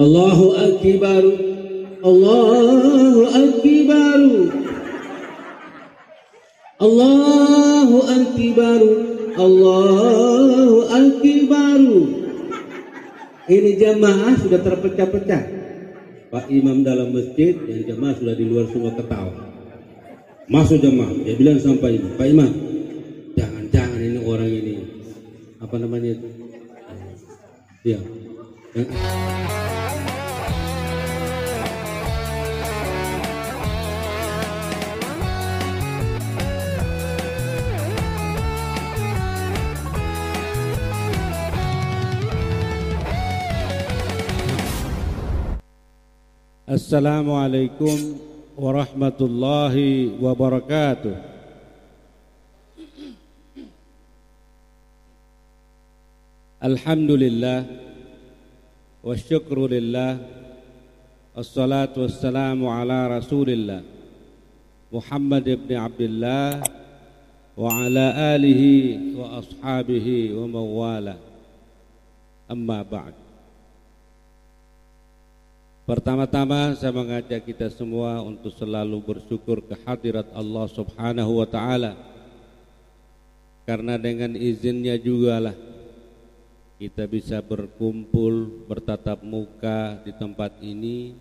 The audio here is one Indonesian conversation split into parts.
Allahu Akbar, Allahu Akbar, Allahu Akbar, Allahu Akbar. Ini jamaah sudah terpecah-pecah. Pak Imam dalam masjid, yang jamaah sudah di luar semua ketawa. Masuk jamaah, dia bilang sama Pak Imam, Pak Imam, jangan ini orang ini, apa namanya itu? Ya. Assalamualaikum warahmatullahi wabarakatuh. Alhamdulillah wasyukru lillah, wassalatu wassalamu ala rasulillah Muhammad ibn Abdullah wa ala alihi wa ashabihi wa mawala. Amma ba'd. Pertama-tama saya mengajak kita semua untuk selalu bersyukur kehadirat Allah Subhanahu wa ta'ala, karena dengan izinnya jugalah kita bisa berkumpul bertatap muka di tempat ini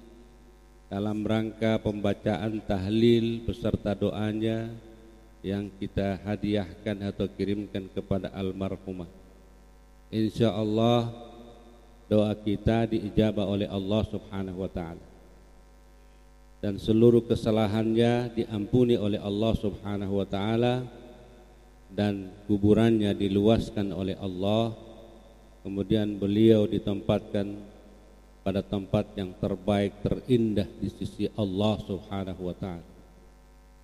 dalam rangka pembacaan tahlil beserta doanya yang kita hadiahkan atau kirimkan kepada almarhumah. Insyaallah doa kita diijabah oleh Allah Subhanahu wa ta'ala, dan seluruh kesalahannya diampuni oleh Allah Subhanahu wa ta'ala, dan kuburannya diluaskan oleh Allah. Kemudian beliau ditempatkan pada tempat yang terbaik, terindah di sisi Allah Subhanahu wa ta'ala.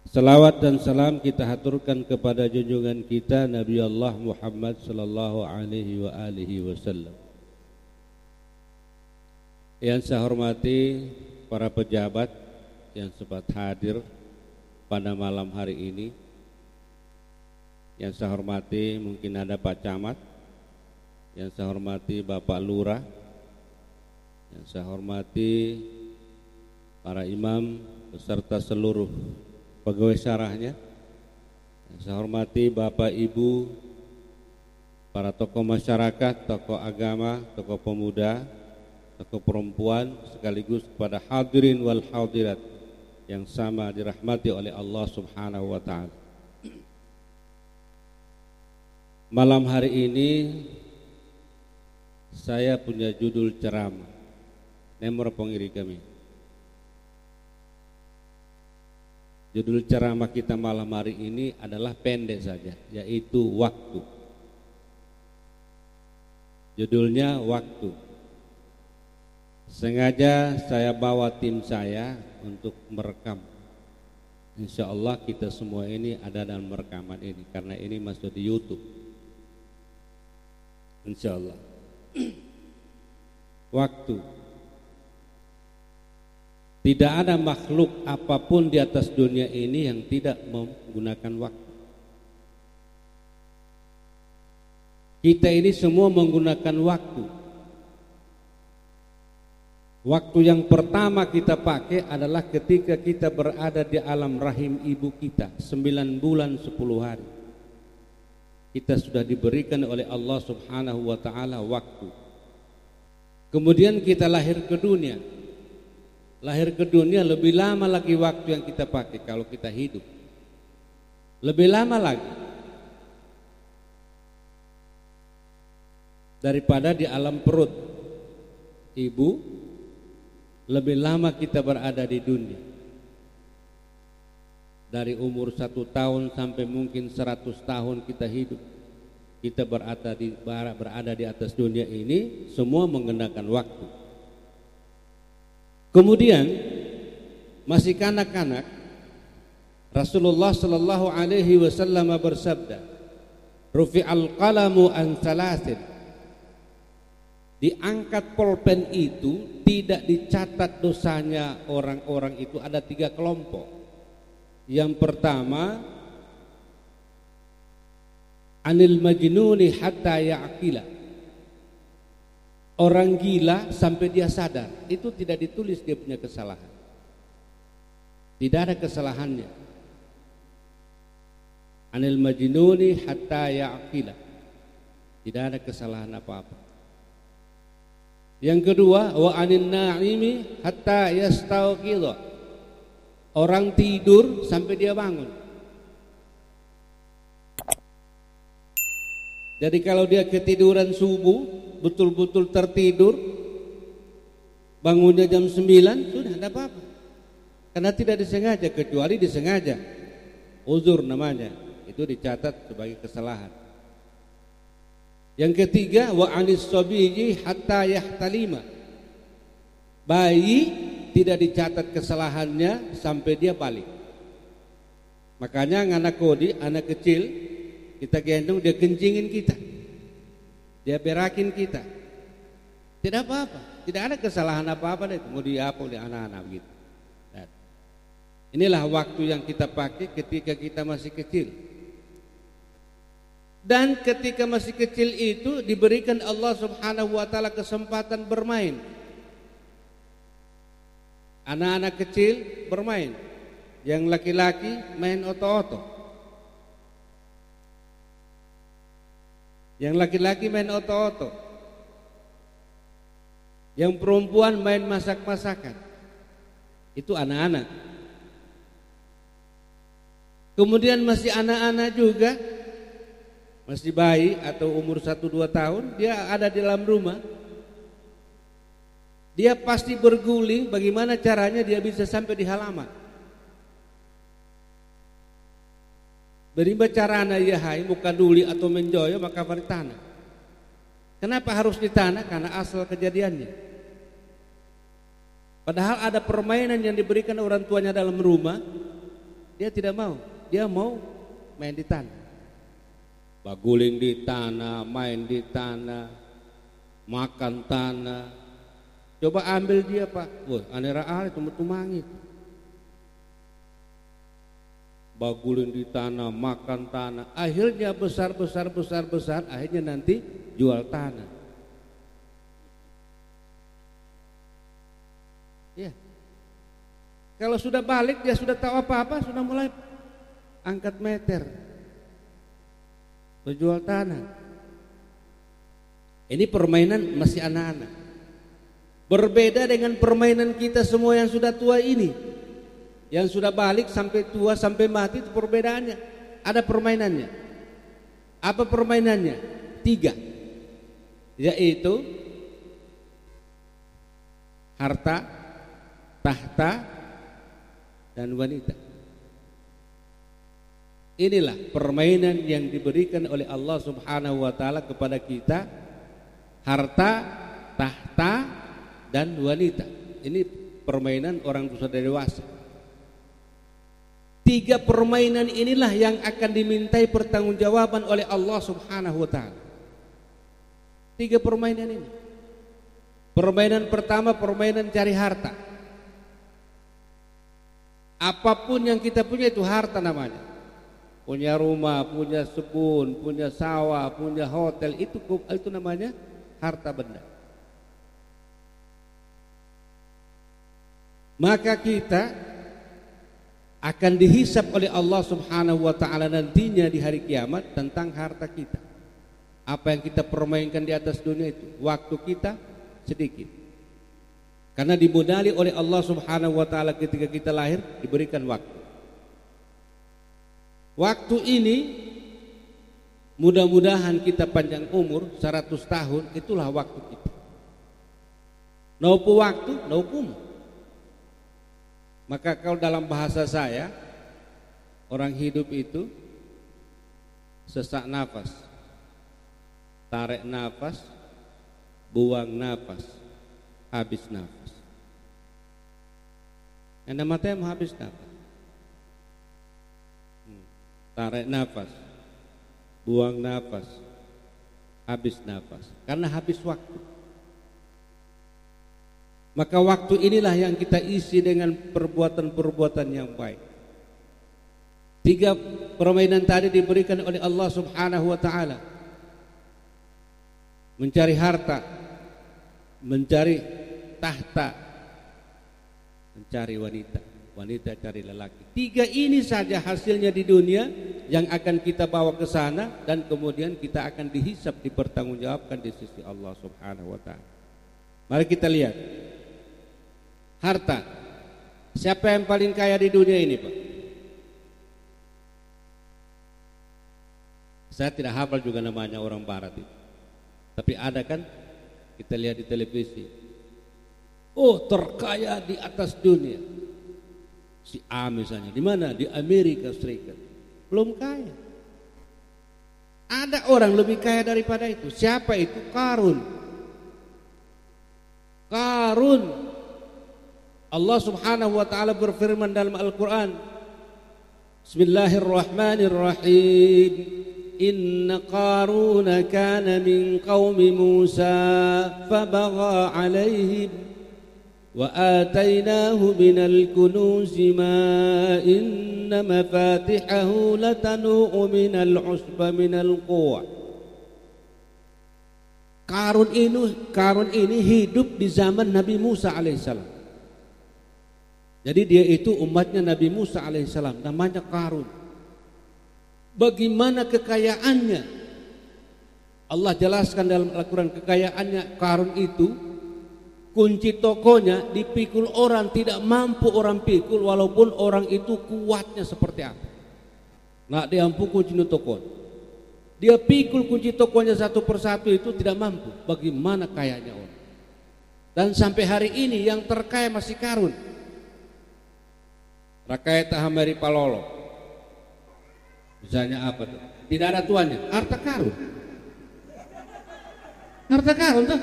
Salawat dan salam kita haturkan kepada junjungan kita Nabi Allah Muhammad sallallahu alaihi wa alihi wasallam. Yang saya hormati para pejabat yang sempat hadir pada malam hari ini. Yang saya hormati mungkin ada Pak Camat, yang saya hormati Bapak Lurah, yang saya hormati para imam beserta seluruh pegawai syarahnya, yang saya hormati Bapak Ibu, para tokoh masyarakat, tokoh agama, tokoh pemuda, tokoh perempuan, sekaligus kepada hadirin wal hadirat yang sama dirahmati oleh Allah Subhanahu wa ta'ala. Malam hari ini saya punya judul ceramah. Nemor pengiri kami. Judul ceramah kita malam hari ini adalah pendek saja, yaitu waktu. Judulnya waktu. Sengaja saya bawa tim saya untuk merekam. Insya Allah kita semua ini ada dalam rekaman ini, karena ini masuk di YouTube. Insya Allah. Waktu. Tidak ada makhluk apapun di atas dunia ini yang tidak menggunakan waktu. Kita ini semua menggunakan waktu. Waktu yang pertama kita pakai adalah ketika kita berada di alam rahim ibu kita 9 bulan 10 hari. Kita sudah diberikan oleh Allah Subhanahu wa ta'ala waktu. Kemudian kita lahir ke dunia. Lahir ke dunia lebih lama lagi waktu yang kita pakai kalau kita hidup. Lebih lama lagi daripada di alam perut ibu. Lebih lama kita berada di dunia. Dari umur 1 tahun sampai mungkin 100 tahun kita hidup. Kita berada di atas dunia ini semua menggunakan waktu. Kemudian masih kanak-kanak, Rasulullah sallallahu alaihi wasallam bersabda, "Rufi'al qalamu an salasin." Diangkat pulpen itu, tidak dicatat dosanya orang-orang itu. Ada 3 kelompok. Yang pertama, anil majnuni hatta ya'qila. Orang gila sampai dia sadar, itu tidak ditulis dia punya kesalahan. Tidak ada kesalahannya. Anil majnuni hatta ya'qila. Tidak ada kesalahan apa-apa. Yang kedua, wa anin na'imi hatta yastauqidha. Orang tidur sampai dia bangun. Jadi kalau dia ketiduran subuh, betul-betul tertidur, bangunnya jam 9, sudah tidak apa-apa. Karena tidak disengaja, kecuali disengaja. Uzur namanya, itu dicatat sebagai kesalahan. Yang ketiga, wa anis sabiyyi hatta yahtalima. Bayi tidak dicatat kesalahannya sampai dia balik. Makanya anak kodi, anak kecil, kita gendong, dia kencingin kita, dia berakin kita, tidak apa-apa, tidak ada kesalahan apa-apa. Itu mau diapa oleh anak-anak begitu. Inilah waktu yang kita pakai ketika kita masih kecil. Dan ketika masih kecil itu diberikan Allah Subhanahu wa ta'ala kesempatan bermain. Anak-anak kecil bermain, yang laki-laki main oto-oto, yang laki-laki main oto-oto, yang perempuan main masak-masakan. Itu anak-anak. Kemudian masih anak-anak juga, masih bayi atau umur 1-2 tahun, dia ada di dalam rumah. Dia pasti berguling bagaimana caranya dia bisa sampai di halaman. Berimba carana ya hai muka duli atau menjoyo maka vari tanah. Kenapa harus di tanah? Karena asal kejadiannya. Padahal ada permainan yang diberikan orang tuanya dalam rumah, dia tidak mau. Dia mau main di tanah. Baguling di tanah, main di tanah, makan tanah. Coba ambil dia Pak. Wah, anera ale tumangit. Bagulin di tanah, makan tanah, akhirnya besar, akhirnya nanti jual tanah. Ya. Kalau sudah balik dia sudah tahu apa-apa, sudah mulai angkat meter, berjual tanah. Ini permainan masih anak-anak. Berbeda dengan permainan kita semua yang sudah tua ini. Yang sudah balik sampai tua sampai mati, itu perbedaannya. Ada permainannya. Apa permainannya? 3, yaitu harta, tahta, dan wanita. Inilah permainan yang diberikan oleh Allah Subhanahu wa ta'ala kepada kita. Harta, tahta, dan wanita. Ini permainan orang sudah dewasa. 3 permainan inilah yang akan dimintai pertanggungjawaban oleh Allah Subhanahu wa ta'ala. 3 permainan ini. Permainan pertama, permainan cari harta. Apapun yang kita punya itu harta namanya. Punya rumah, punya kebun, punya sawah, punya hotel, itu namanya harta benda. Maka kita akan dihisab oleh Allah Subhanahu wa ta'ala nantinya di hari kiamat tentang harta kita. Apa yang kita permainkan di atas dunia itu, waktu kita sedikit. Karena dimodali oleh Allah Subhanahu wa ta'ala ketika kita lahir, diberikan waktu. Waktu ini mudah-mudahan kita panjang umur 100 tahun, itulah waktu kita. Naupu waktu, naupu. Maka kalau dalam bahasa saya, orang hidup itu sesak nafas, tarik nafas, buang nafas, habis nafas. Yang namanya mau habis nafas. Tarik nafas, buang nafas, habis nafas. Karena habis waktu. Maka waktu inilah yang kita isi dengan perbuatan-perbuatan yang baik. 3 permainan tadi diberikan oleh Allah Subhanahu wa ta'ala. Mencari harta, mencari tahta, mencari wanita, wanita cari lelaki. 3 ini saja hasilnya di dunia yang akan kita bawa ke sana, dan kemudian kita akan dihisab, dipertanggungjawabkan di sisi Allah Subhanahu wa taala. Mari kita lihat harta. Siapa yang paling kaya di dunia ini, Pak? Saya tidak hafal juga namanya orang barat itu. Tapi ada kan, kita lihat di televisi. Oh, terkaya di atas dunia. Si A misalnya, di mana? Di Amerika Serikat. Belum kaya. Ada orang lebih kaya daripada itu. Siapa itu? Qarun. Qarun. Allah Subhanahu wa taala berfirman dalam Al-Qur'an, Bismillahirrahmanirrahim. Inna Qaruna kana min qaumi Musa fabagha alaihim wa atainahu minal kunuzi ma inna mafatihahu latanu'u minal usba minal quwwah. Qarun ini hidup di zaman Nabi Musa alaihissalam. Jadi dia itu umatnya Nabi Musa alaihissalam, namanya Qarun. Bagaimana kekayaannya? Allah jelaskan dalam Al-Quran kekayaannya. Qarun itu kunci tokonya dipikul orang, tidak mampu orang pikul, walaupun orang itu kuatnya seperti apa. Nah, dia mampu kunci toko. Dia pikul kunci tokonya satu persatu, itu tidak mampu. Bagaimana kayanya orang? Dan sampai hari ini yang terkaya masih Qarun. Rakyat Hamari Palolo. Misalnya apa tuh? Tidak ada tuannya, harta karun. Harta karun tuh.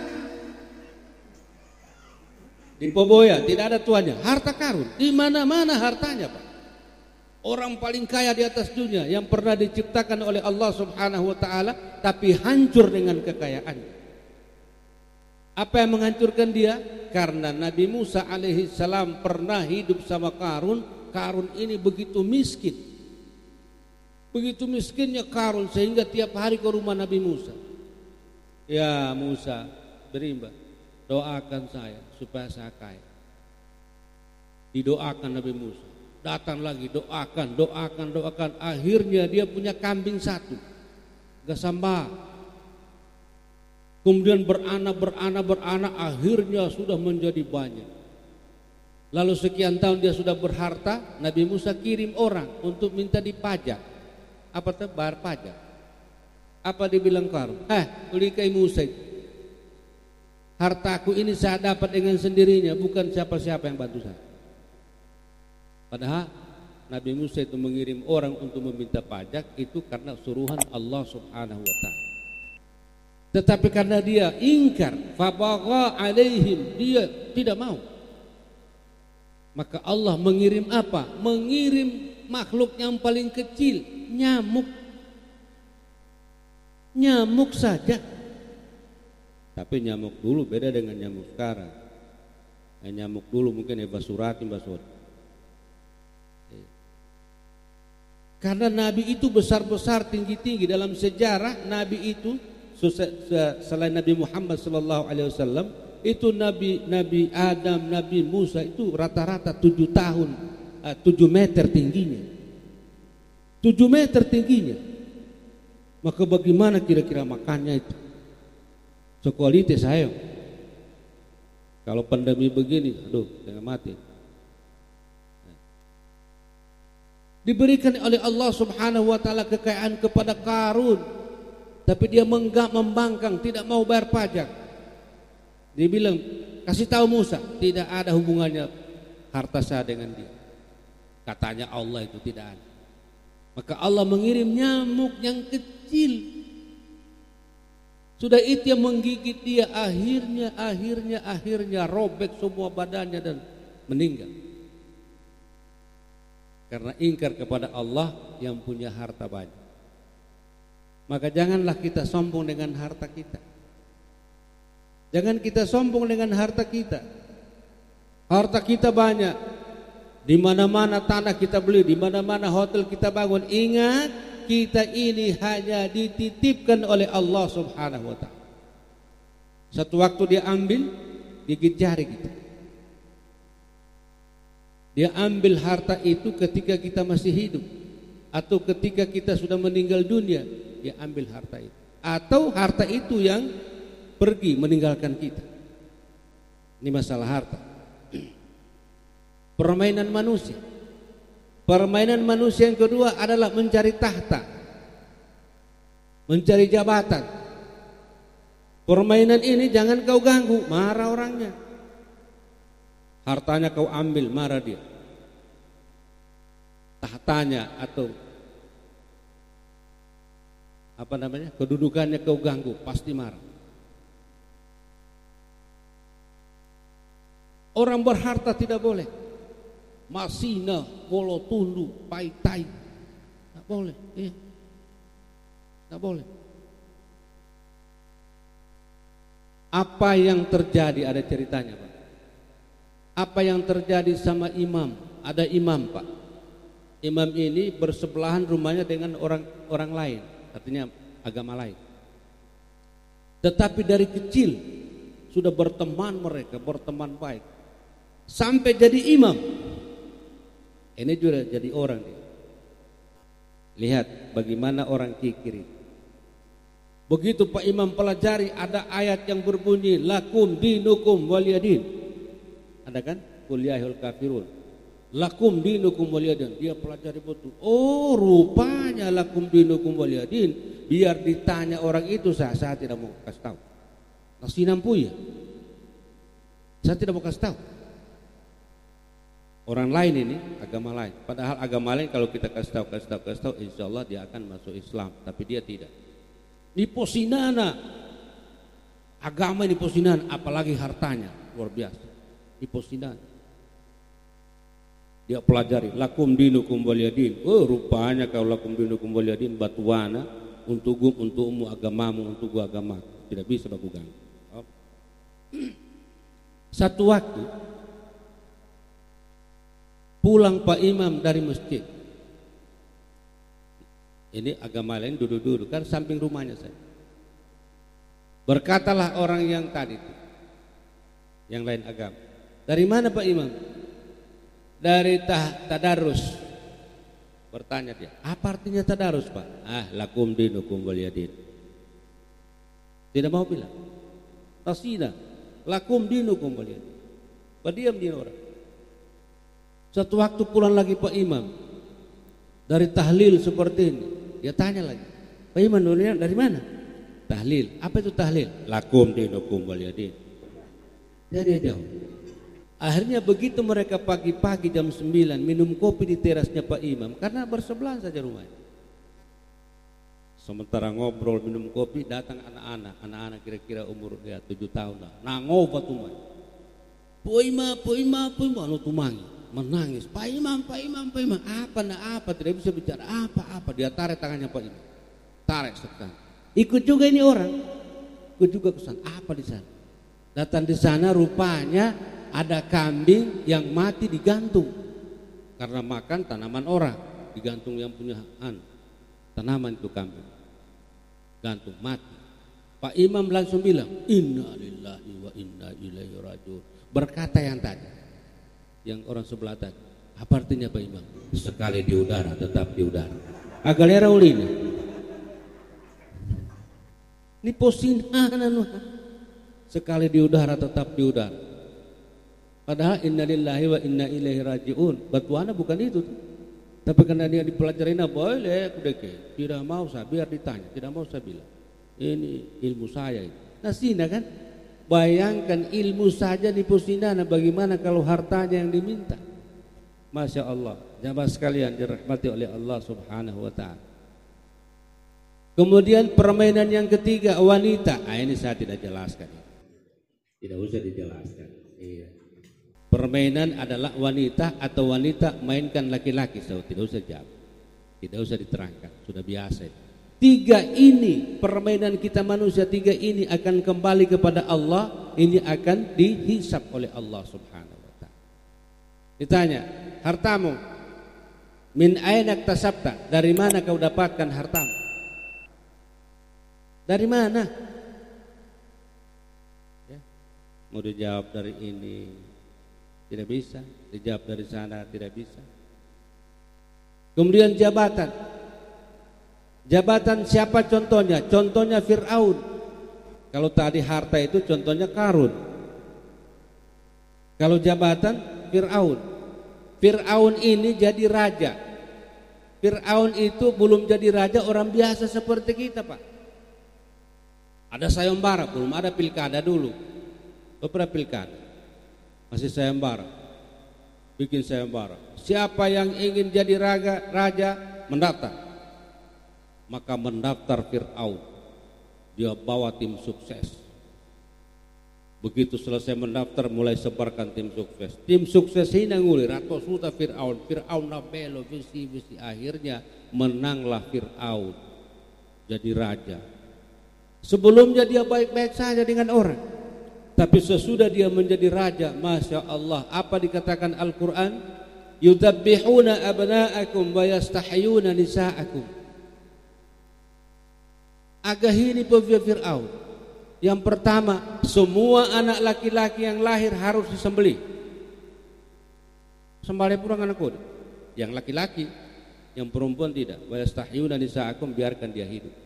Di Poboya tidak ada tuannya, harta karun. Di mana-mana hartanya, Pak. Orang paling kaya di atas dunia yang pernah diciptakan oleh Allah Subhanahu wa taala, tapi hancur dengan kekayaannya. Apa yang menghancurkan dia? Karena Nabi Musa alaihi salam pernah hidup sama Qarun. Qarun ini begitu miskin. Begitu miskinnya Qarun sehingga tiap hari ke rumah Nabi Musa. Ya Musa, berimbang, doakan saya supaya saya kaya. Didoakan Nabi Musa. Datang lagi, doakan. Akhirnya dia punya kambing 1, gasamba. Kemudian beranak, akhirnya sudah menjadi banyak. Lalu sekian tahun dia sudah berharta. Nabi Musa kirim orang untuk minta dipajak. Apa tuh? Bayar pajak. Apa dibilang Qarun? Ulikai Musa itu, hartaku ini saya dapat dengan sendirinya, bukan siapa-siapa yang bantu saya. Padahal Nabi Musa itu mengirim orang untuk meminta pajak itu karena suruhan Allah Subhanahu wa taala. Tetapi karena dia ingkar, fabagha alaihim, dia tidak mau. Maka Allah mengirim apa? Mengirim makhluk yang paling kecil, nyamuk saja. Tapi nyamuk dulu beda dengan nyamuk sekarang. Nyamuk dulu mungkin Mbak Surati. Karena Nabi itu besar-besar, tinggi-tinggi. Dalam sejarah Nabi itu selain Nabi Muhammad sallallahu alaihi wasallam, itu Nabi Adam, Nabi Musa itu rata-rata 7 meter tingginya. 7 meter tingginya. Maka bagaimana kira-kira makannya itu? Sekolite saya. Kalau pandemi begini, aduh, jangan mati. Diberikan oleh Allah Subhanahu wa taala kekayaan kepada Qarun, tapi dia membangkang, tidak mau bayar pajak. Dia bilang, kasih tahu Musa, tidak ada hubungannya harta saya dengan dia. Katanya Allah itu tidak ada. Maka Allah mengirim nyamuk yang kecil. Sudah itu yang menggigit dia, akhirnya robek semua badannya dan meninggal. Karena ingkar kepada Allah yang punya harta banyak. Maka janganlah kita sombong dengan harta kita. Jangan kita sombong dengan harta kita. Harta kita banyak. Di mana-mana tanah kita beli, di mana-mana hotel kita bangun. Ingat, kita ini hanya dititipkan oleh Allah Subhanahu wa taala. Satu waktu dia ambil, gigit jari kita. Dia ambil harta itu ketika kita masih hidup, atau ketika kita sudah meninggal dunia, dia ambil harta itu. Atau harta itu yang pergi meninggalkan kita. Ini masalah harta. Permainan manusia. Permainan manusia yang kedua adalah mencari tahta, mencari jabatan. Permainan ini jangan kau ganggu, marah orangnya. Hartanya kau ambil, marah dia. Tahtanya atau kedudukannya kau ganggu, pasti marah. Orang berharta tidak boleh masina, bolo tundu, paitai, tak boleh, tak boleh. Apa yang terjadi, ada ceritanya, Pak. Apa yang terjadi sama imam? Ada imam, Pak. Imam ini bersebelahan rumahnya dengan orang lain, artinya agama lain. Tetapi dari kecil sudah berteman mereka, berteman baik, sampai jadi imam. Ini juga jadi orang dia. Lihat bagaimana orang kikir. Begitu Pak Imam pelajari, ada ayat yang berbunyi lakum dinukum waliyadin. Ada kan? Qul ya ayyuhal kafirun. Lakum dinukum waliyadin. Dia pelajari betul. Oh, rupanya lakum dinukum waliyadin. Biar ditanya orang itu, saya tidak mau kasih tahu. Nasi nampu ya. Saya tidak mau kasih tahu. Orang lain ini, agama lain. Padahal agama lain kalau kita kasih tahu, insya Allah dia akan masuk Islam. Tapi dia tidak. Ini posinana. Agama ini posinana, apalagi hartanya. Luar biasa. Ini posinana. Dia pelajari. Lakum dinukum waliyadin. Oh, rupanya kalau lakum dinukum waliyadin batuana. Untukmu agamamu, untuk gua agamaku. Tidak bisa baku ganggu. Oh. Satu waktu pulang Pak Imam dari masjid. Ini agama lain duduk-duduk kan samping rumahnya saya. Berkatalah orang yang tadi itu, yang lain agama. Dari mana Pak Imam? Dari tadarus. Bertanya dia, apa artinya tadarus Pak? Lakum dinukum waliyadin. Tidak mau bilang. Tasina, lakum dinukum waliyadin. Berdiam dia orang. Satu waktu pulang lagi Pak Imam dari tahlil seperti ini, dia tanya lagi, Pak Imam dari mana? Tahlil. Apa itu tahlil? Lakum dinukum waliyadin. Dia jauh. Akhirnya begitu mereka pagi-pagi jam 9 minum kopi di terasnya Pak Imam, karena bersebelahan saja rumahnya. Sementara ngobrol minum kopi, datang anak-anak kira-kira umur 7 tahun lah. Nangoba tumai. Pak Imam, anu tumangi. Menangis, Pak Imam, apa tidak bisa bicara, apa, dia tarik tangannya Pak Imam, tarik sekan. Ikut juga ini orang, ikut juga ke sana. Apa di sana? Datang di sana rupanya ada kambing yang mati digantung karena makan tanaman orang, digantung yang punya tanaman itu kambing, gantung mati. Pak Imam langsung bilang, Inna lillahi wa inna ilaihi rajiun. Berkata yang tadi. Yang orang sebelah tadi, apa artinya Pak Imam? Sekali di udara tetap di udara. Agalera ulina. Ini posinana. Sekali di udara tetap di udara. Padahal inna lillahi wa inna ilaihi rajiun. Batuana bukan itu. Tapi karena dia dipelajarin, boleh tidak mau saya biar ditanya, tidak mau saya bilang. Ini ilmu saya ini. Nah sini kan? Bayangkan ilmu saja di posinana, bagaimana kalau hartanya yang diminta. Masya Allah. Jamaah sekalian dirahmati oleh Allah subhanahu wa ta'ala. Kemudian permainan yang ketiga, wanita. Ini saya tidak jelaskan. Tidak usah dijelaskan. Iya. Permainan adalah wanita atau wanita mainkan laki-laki. So, tidak usah jawab. Tidak usah diterangkan. Sudah biasa. Tiga ini permainan kita manusia, tiga ini akan kembali kepada Allah. Ini akan dihisap oleh Allah subhanahu wa ta'ala. Ditanya, hartamu min aina iktasabta, dari mana kau dapatkan hartamu? Dari mana? mau dijawab dari ini tidak bisa, dijawab dari sana tidak bisa. Kemudian jabatan. Jabatan siapa contohnya? Contohnya Fir'aun. Kalau tadi harta itu contohnya Qarun. Kalau jabatan Fir'aun. Fir'aun ini jadi raja. Fir'aun itu belum jadi raja orang biasa seperti kita, Pak. Ada sayembara, belum ada pilkada dulu. Beberapa pilkada masih sayembara, bikin sayembara. Siapa yang ingin jadi raja mendaftar. Maka mendaftar Fir'aun. Dia bawa tim sukses. Begitu selesai mendaftar mulai sebarkan tim sukses. Tim sukses ini ngulir atau sudah Fir'aun. Fir'aun lah belo visi. Akhirnya menanglah Fir'aun jadi raja. Sebelumnya dia baik-baik saja dengan orang. Tapi sesudah dia menjadi raja, Masya Allah, apa dikatakan Al-Quran? Yudhabbihuna abna'akum wa yastahyuna nisa'akum. Agahini pevia Fir'aun. Yang pertama, semua anak laki-laki yang lahir harus disembelih. Sembelih pun anak kuda. Yang laki-laki, yang perempuan tidak. Wa yastahyuna nisa'akum, biarkan dia hidup.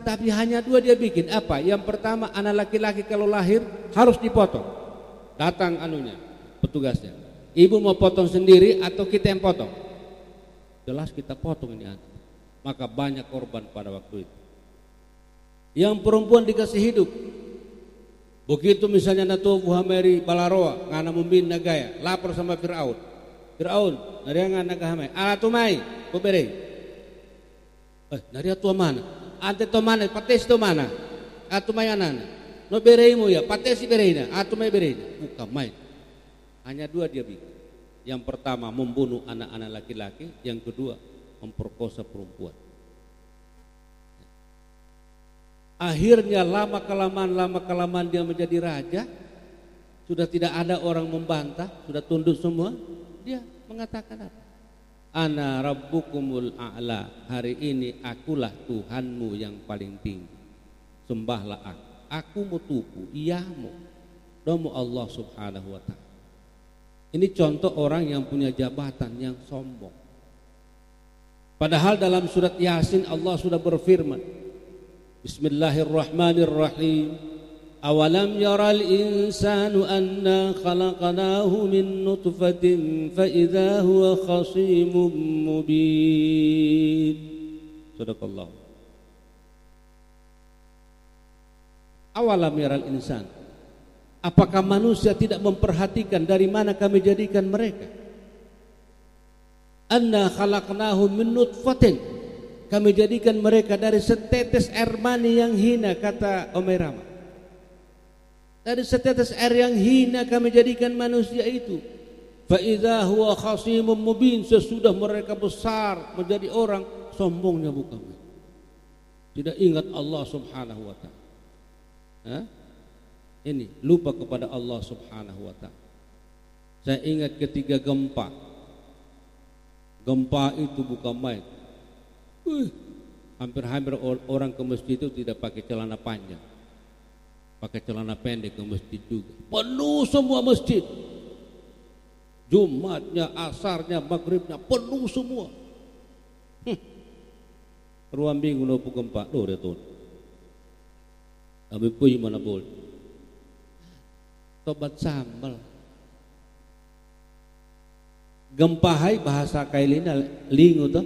Tapi hanya dua dia bikin. Apa? Yang pertama, anak laki-laki kalau lahir harus dipotong. Datang anunya, petugasnya. Ibu mau potong sendiri atau kita yang potong? Jelas kita potong ini anak. Maka banyak korban pada waktu itu. Yang perempuan dikasih hidup. Begitu misalnya Natu Buhameri Balaroa ngana mumbin nagaya, lapor sama Fir'aun. Fir'aun, nariangan nagahamai. Alatumai, kuberi. Naria tua mana? Ante to mana, pates to mana? Atumai anan. No bereimu ya, pates si bereina, atumai bereina. Bukan main. Hanya dua dia bikin. Yang pertama membunuh anak-anak laki-laki, yang kedua memperkosa perempuan. Akhirnya lama kelamaan dia menjadi raja. Sudah tidak ada orang membantah, sudah tunduk semua. Dia mengatakan apa? Ana rabbukumul a'la. Hari ini akulah Tuhanmu yang paling tinggi. Sembahlah aku. Aku mutuku, iyamu. Domo Allah subhanahu wa ta'ala. Ini contoh orang yang punya jabatan yang sombong. Padahal dalam surat Yasin Allah sudah berfirman. Bismillahirrahmanirrahim. Awalam yaral insanu anna khalaqnahu min nutfatin fa idza huwa khasimun mubin. Sadaqallah. Awalam yaral insan. Apakah manusia tidak memperhatikan dari mana kami jadikan mereka? Anna khalaqnahu min nutfatin. Kami jadikan mereka dari setetes air mani yang hina, kata Omerama. Dari setetes air yang hina kami jadikan manusia itu. Fa idza huwa khasimun mubin. Sesudah mereka besar menjadi orang, sombongnya bukan. Tidak ingat Allah subhanahu wa ta'ala. Ini lupa kepada Allah subhanahu wa ta'ala. Saya ingat ketika gempa. Gempa itu bukan main. Hampir-hampir orang ke masjid itu tidak pakai celana panjang, pakai celana pendek ke masjid juga. Penuh semua masjid. Jumatnya, asarnya, maghribnya penuh semua. Ruang minggu nopo gempa, do dia tuh. Abi puy mana boleh. Tobat sambal. Gempa hai bahasa kailina lingu tuh.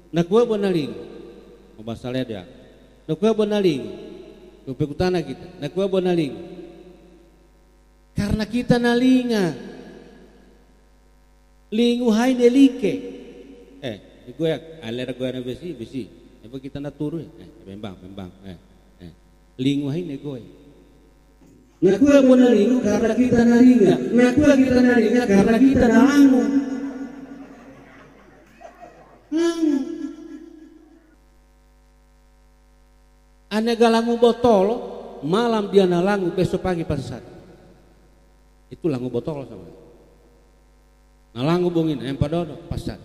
Nakwa bonaling, bahasa Leda. Nakwa bonaling, kepekutana kita. Nakwa bonaling, karena kita nalinga, lingu hai nelike. Gue aler gue na besi. Apa kita naturu? Membang. Lingu hai negoy. Nakwa bonaling karena kita nalinga. Nakwa kita nalinga karena kita nalangu. Ane galangu botol, malam dia nalangu, besok pagi pasat. Itu langu botol sama. Nalangu bungin, yang padono pasat.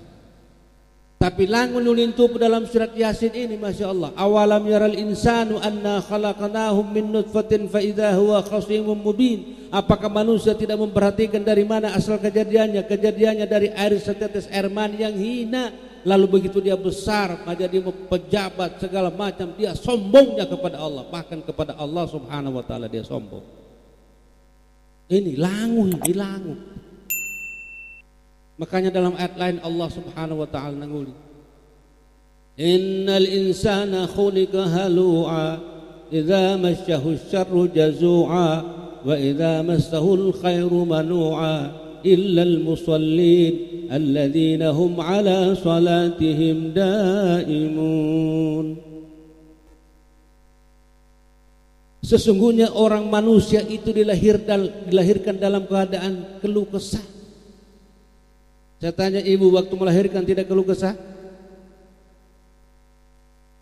Tapi langun nulintu dalam surat Yasin ini, Masya Allah. Awalam yaral insanu anna khalaqnahum min nutfatin fa idza huwa khasimun mubin. Apakah manusia tidak memperhatikan dari mana asal kejadiannya? Kejadiannya dari air setetes air mani yang hina. Lalu begitu dia besar, menjadi pejabat segala macam, dia sombongnya kepada Allah, bahkan kepada Allah Subhanahu wa taala dia sombong. Ini langu. Makanya dalam ayat lain Allah Subhanahu wa taala nanguli, innal insana khuliqa halu'a idza massahu syarru jazu'a wa idza massahu khairu manu'a illal musallin alladzina hum ala salatihim daimun. Sesungguhnya orang manusia itu dilahirkan dalam keadaan keluh kesah. Saya tanya ibu, waktu melahirkan tidak keluh kesah?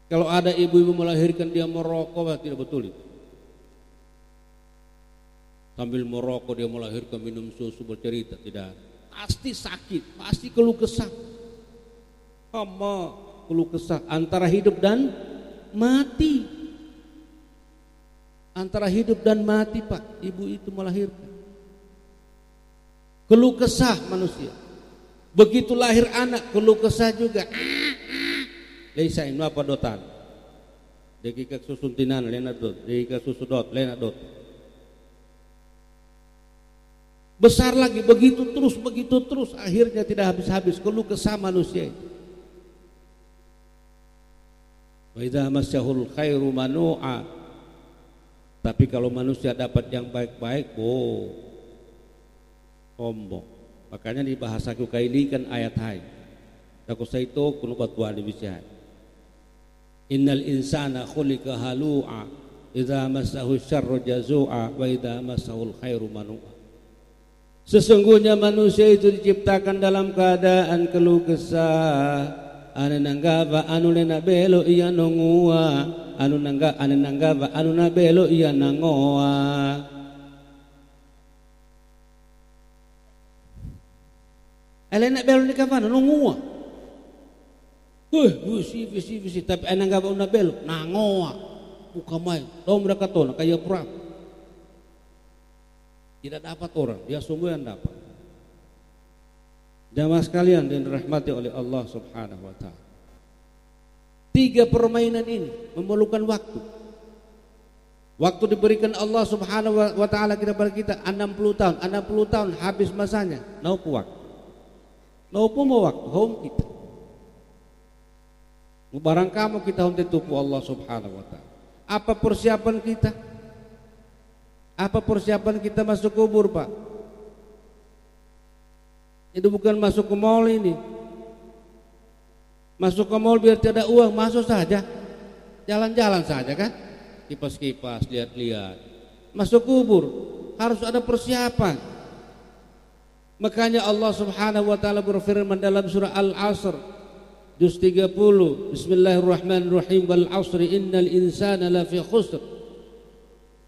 Kalau ada ibu-ibu melahirkan dia merokok, tidak betul itu. Sambil merokok dia melahirkan, minum susu, bercerita, tidak. Pasti sakit, pasti keluh kesah. Keluh kesah antara hidup dan mati. Antara hidup dan mati, Pak, ibu itu melahirkan. Keluh kesah manusia. Begitu lahir anak, keluh kesah juga. Leisa inu apa dotan. Dekika susuntinan lena dot, dekika susudot lena dot. Besar lagi, begitu terus, akhirnya tidak habis-habis keluh kesah manusia itu. Wa idza massahul khairu manu'a. Tapi kalau manusia dapat yang baik-baik, sombong. Makanya di bahasa kukaili kan ayat hai. Aku saito kuno batwa di bisa. Innal insana khuliqa halu'a idza massahu syarru jazu'a wa idza massahu khairu manu'a. Sesungguhnya manusia itu diciptakan dalam keadaan keluh kesah. Anu nanggaba anu lena belo iya nongua, anu nanggaba anu na belo iya nangoa. Elena belo ni kapan nongua. Visi tapi nanggaba anu belo nangoa. Buka mai, dom dakatona kaya perang. Tidak dapat orang, dia sungguh yang dapat. Jamaah sekalian yang dirahmati oleh Allah Subhanahu wa taala. 3 permainan ini memerlukan waktu. Waktu diberikan Allah Subhanahu wa taala kepada kita 60 tahun. 60 tahun habis masanya. Naupu waktu. Naupu mau waktu home kita. Barang kamu kita home tupu Allah Subhanahu wa taala. Apa persiapan kita? Apa persiapan kita masuk kubur, Pak? Itu bukan masuk ke mall ini. Masuk ke mall biar tidak uang, masuk saja. Jalan-jalan saja kan? Kipas-kipas, lihat-lihat. Masuk kubur harus ada persiapan. Makanya Allah Subhanahu wa taala berfirman dalam surah Al-Asr juz 30, Bismillahirrahmanirrahim, wal 'asri innal insana lafi khusr.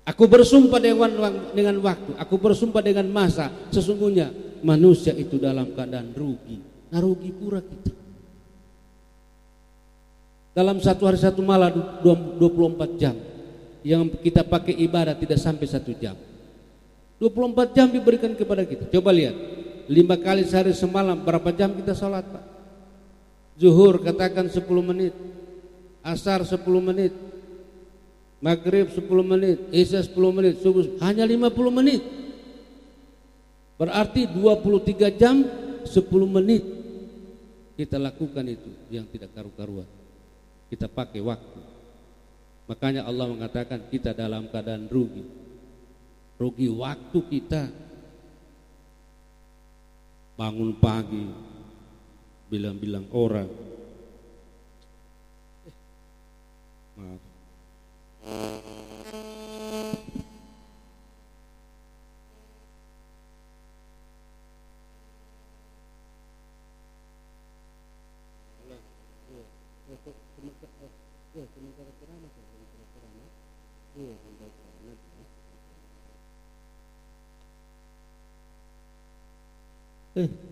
Aku bersumpah dengan waktu, aku bersumpah dengan masa, sesungguhnya manusia itu dalam keadaan rugi. Nah, rugi pura kita. Dalam satu hari satu malam 24 jam yang kita pakai ibadah tidak sampai 1 jam. 24 jam diberikan kepada kita. Coba lihat, 5 kali sehari semalam berapa jam kita sholat, Pak? Zuhur katakan 10 menit, asar 10 menit, maghrib 10 menit, isya 10 menit, subuh hanya 50 menit. Berarti 23 jam 10 menit kita lakukan itu yang tidak karu-karuan. Kita pakai waktu. Makanya Allah mengatakan kita dalam keadaan rugi. Rugi waktu kita. Bangun pagi bilang-bilang orang. Maaf.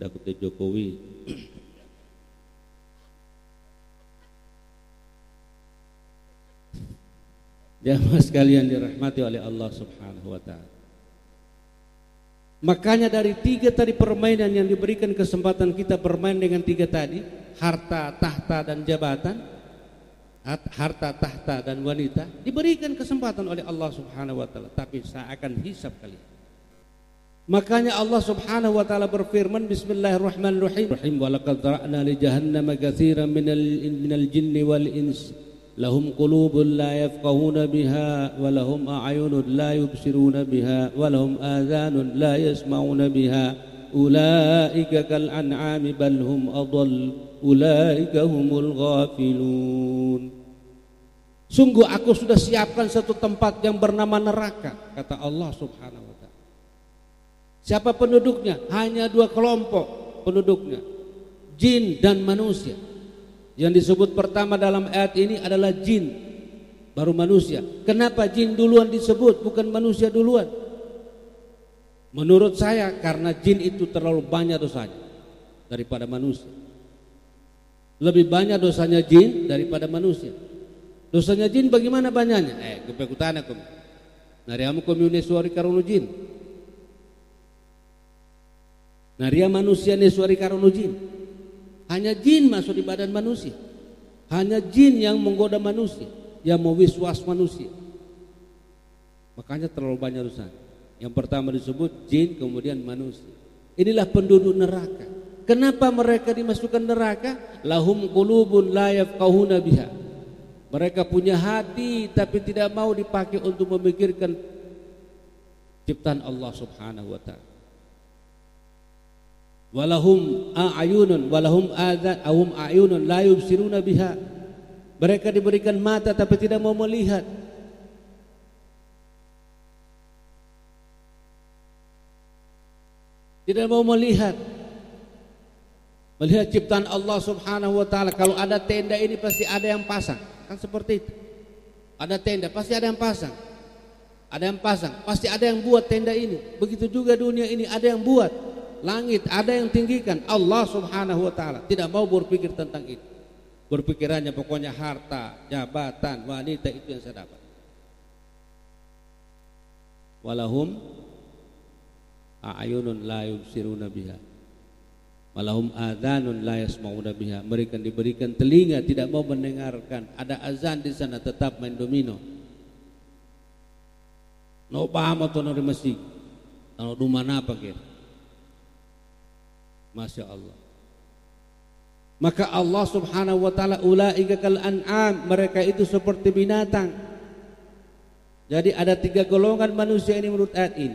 Dapat Jokowi. Jamaah sekalian dirahmati oleh Allah Subhanahu wa taala. Makanya dari 3 tadi permainan yang diberikan kesempatan kita bermain dengan 3 tadi, harta, tahta dan jabatan, harta, tahta dan wanita, diberikan kesempatan oleh Allah Subhanahu wa taala, tapi saya akan hisab kalian. Makanya Allah Subhanahu wa taala berfirman, Bismillahirrahmanirrahim, wa laqad zara'na li jahannama katsiran minal jinni wal ins lahum qulubun la yafqahuna biha wa lahum a'yunun la yubsiruna biha wa lahum adhanun la yasma'una biha ulaika kal an'ami bal hum adall ulaika humul ghafilun. Sungguh aku sudah siapkan satu tempat yang bernama neraka, kata Allah Subhanahu wa taala. Siapa penduduknya? Hanya 2 kelompok penduduknya, jin dan manusia. Yang disebut pertama dalam ayat ini adalah jin, baru manusia. Kenapa jin duluan disebut, bukan manusia duluan? Menurut saya karena jin itu terlalu banyak dosanya daripada manusia. Lebih banyak dosanya jin daripada manusia. Dosanya jin bagaimana banyaknya? Kepekutana kum. Nariamu komunis suari karunu jin. Naria manusia ne suari karunu jin. Hanya jin masuk di badan manusia. Hanya jin yang menggoda manusia, yang mewiswas manusia. Makanya terlalu banyak dosa. Yang pertama disebut jin, kemudian manusia. Inilah penduduk neraka. Kenapa mereka dimasukkan neraka? Lahum qulubun la yafqahuna biha. Mereka punya hati tapi tidak mau dipakai untuk memikirkan ciptaan Allah Subhanahu wa taala. Walahum a'yunun la yubsiruna biha. Mereka diberikan mata tapi tidak mau melihat. Tidak mau melihat ciptaan Allah Subhanahu wa taala. Kalau ada tenda ini pasti ada yang pasang. Kan seperti itu. Ada tenda pasti ada yang pasang. Ada yang pasang, pasti ada yang buat tenda ini. Begitu juga dunia ini ada yang buat. Langit ada yang tinggikan. Allah Subhanahu wa taala tidak mau berpikir tentang itu. Berpikirannya pokoknya harta, jabatan, wanita itu yang saya dapat. Walahum a'yunun la yubsiruna biha. Walahum adhanun la yasma'una biha. Mereka diberikan telinga tidak mau mendengarkan. Ada azan di sana tetap main domino. No paham atau no masjid. No dumana apa kira? Masya Allah. Maka Allah Subhanahu wa taala ulaika kal an'am, mereka itu seperti binatang. Jadi ada 3 golongan manusia ini menurut ayat ini.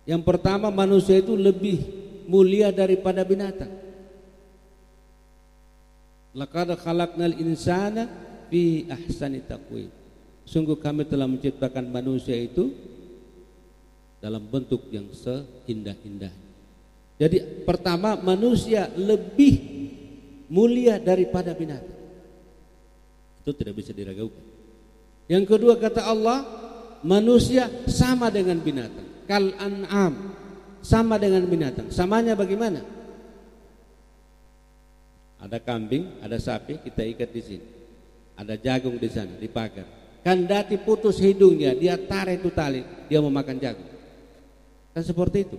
Yang pertama, manusia itu lebih mulia daripada binatang. Laqad khalaqnal insana fi ahsani taqwim. Sungguh kami telah menciptakan manusia itu dalam bentuk yang seindah-indahnya. Jadi pertama, manusia lebih mulia daripada binatang. Itu tidak bisa diragukan. Yang kedua kata Allah, manusia sama dengan binatang. Kal an'am, sama dengan binatang. Samanya bagaimana? Ada kambing, ada sapi, kita ikat di sini. Ada jagung di sana, di pagar. Kendati putus hidungnya, dia tarik itu tali, dia mau makan jagung. Kan seperti itu.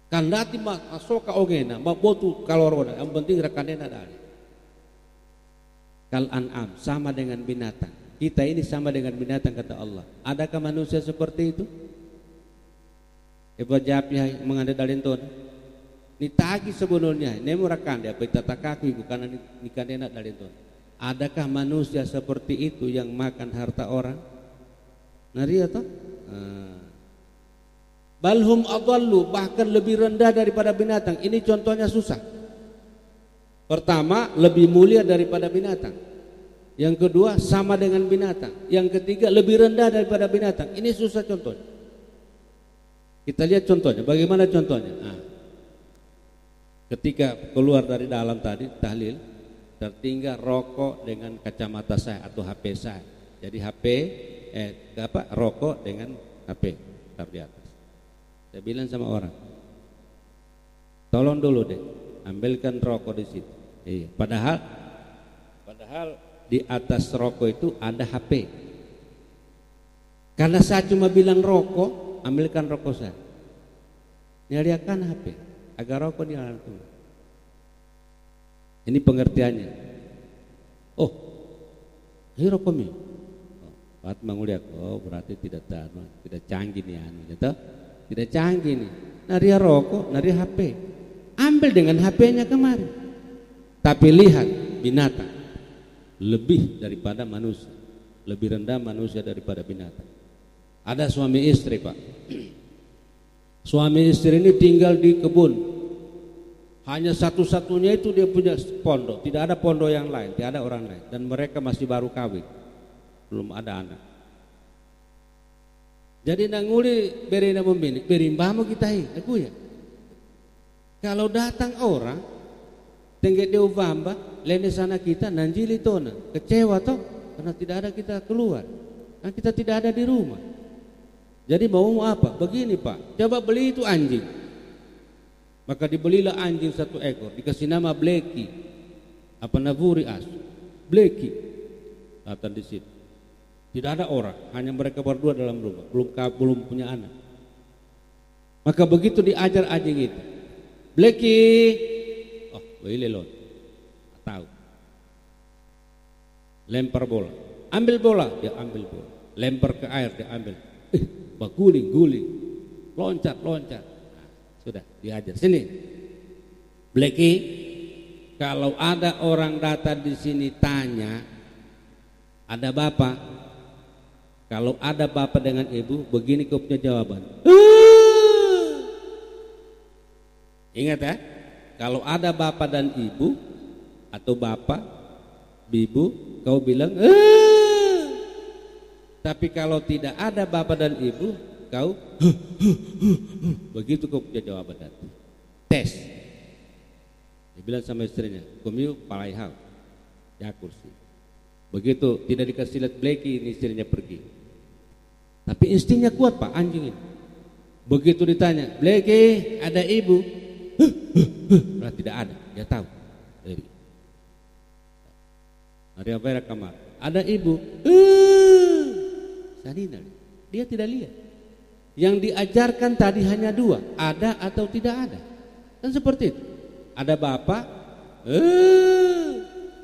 Kandati masuk ke ogena, mabotu kalorona, yang penting rekannya ada. Kal an'am, sama dengan binatang. Kita ini sama dengan binatang kata Allah. Adakah manusia seperti itu? Ibu jawabnya mengandai dalinton. Nitagi sebenarnya, nemu rekan dia petata kaki karena nikandena dalinton. Adakah manusia seperti itu yang makan harta orang? Nari atau? Balhum adallu, bahkan lebih rendah daripada binatang. Ini contohnya susah. Pertama, lebih mulia daripada binatang. Yang kedua, sama dengan binatang. Yang ketiga, lebih rendah daripada binatang. Ini susah contohnya. Kita lihat contohnya. Bagaimana contohnya? Ketika keluar dari dalam tadi tahlil, tertinggal rokok dengan kacamata saya atau HP saya. Jadi HP rokok dengan HP taruh di atas. Saya bilang sama orang, tolong dulu deh, ambilkan rokok di situ. Iya. Padahal di atas rokok itu ada HP. Karena saya cuma bilang rokok, ambilkan rokok saya. Nyariakan HP, agar rokok dilarang. Ini pengertiannya. Oh, ini rokok mi. Pat menguliak. Oh, berarti tidak canggih nih anu, gitu. Tidak canggih nih. Naria rokok, naria HP. Ambil dengan HP-nya kemari. Tapi lihat binatang lebih daripada manusia, lebih rendah manusia daripada binatang. Ada suami istri, Pak. Suami istri ini tinggal di kebun. Hanya satu-satunya itu dia punya pondok. Tidak ada pondok yang lain, tidak ada orang lain. Dan mereka masih baru kawin, belum ada anak. Jadi nanguli berina membini, berimbamu kita aku ya. Kalau datang orang, tengget dia ubamba, lene sana kita nanjili tona, kecewa toh, karena tidak ada kita keluar, karena kita tidak ada di rumah. Jadi mau apa? Begini Pak, coba beli itu anjing. Maka dibelilah anjing 1 ekor, dikasih nama Bleki, apa navuri as, Bleki. Datang di situ, tidak ada orang, hanya mereka berdua dalam rumah, belum punya anak. Maka begitu diajar anjing itu, Bleki, oh boleh lon, tahu. Lempar bola, ambil bola, dia ambil bola. Lempar ke air, dia ambil. Guling, loncat. Nah, sudah diajar. Sini, Bleki, kalau ada orang datang di sini tanya, ada bapak. Kalau ada bapak dengan ibu, begini kau punya jawaban. Ingat ya, kalau ada bapak dan ibu atau bapak, ibu, kau bilang. Tapi kalau tidak ada bapak dan ibu, kau begitu kau punya jawaban tadi. Tes. Dia bilang sama istrinya, "Kumiu palai hal." Ya kursi. Begitu tidak dikasih lihat Bleki, ini istrinya pergi. Tapi instingnya kuat Pak, anjing ini. Begitu ditanya, "Bleki, ada ibu?" Nah, tidak ada, dia tahu. Hari apa kamar? Ada ibu. Sadina, dia tidak lihat. Yang diajarkan tadi hanya 2, ada atau tidak ada. Kan seperti itu. Ada bapak,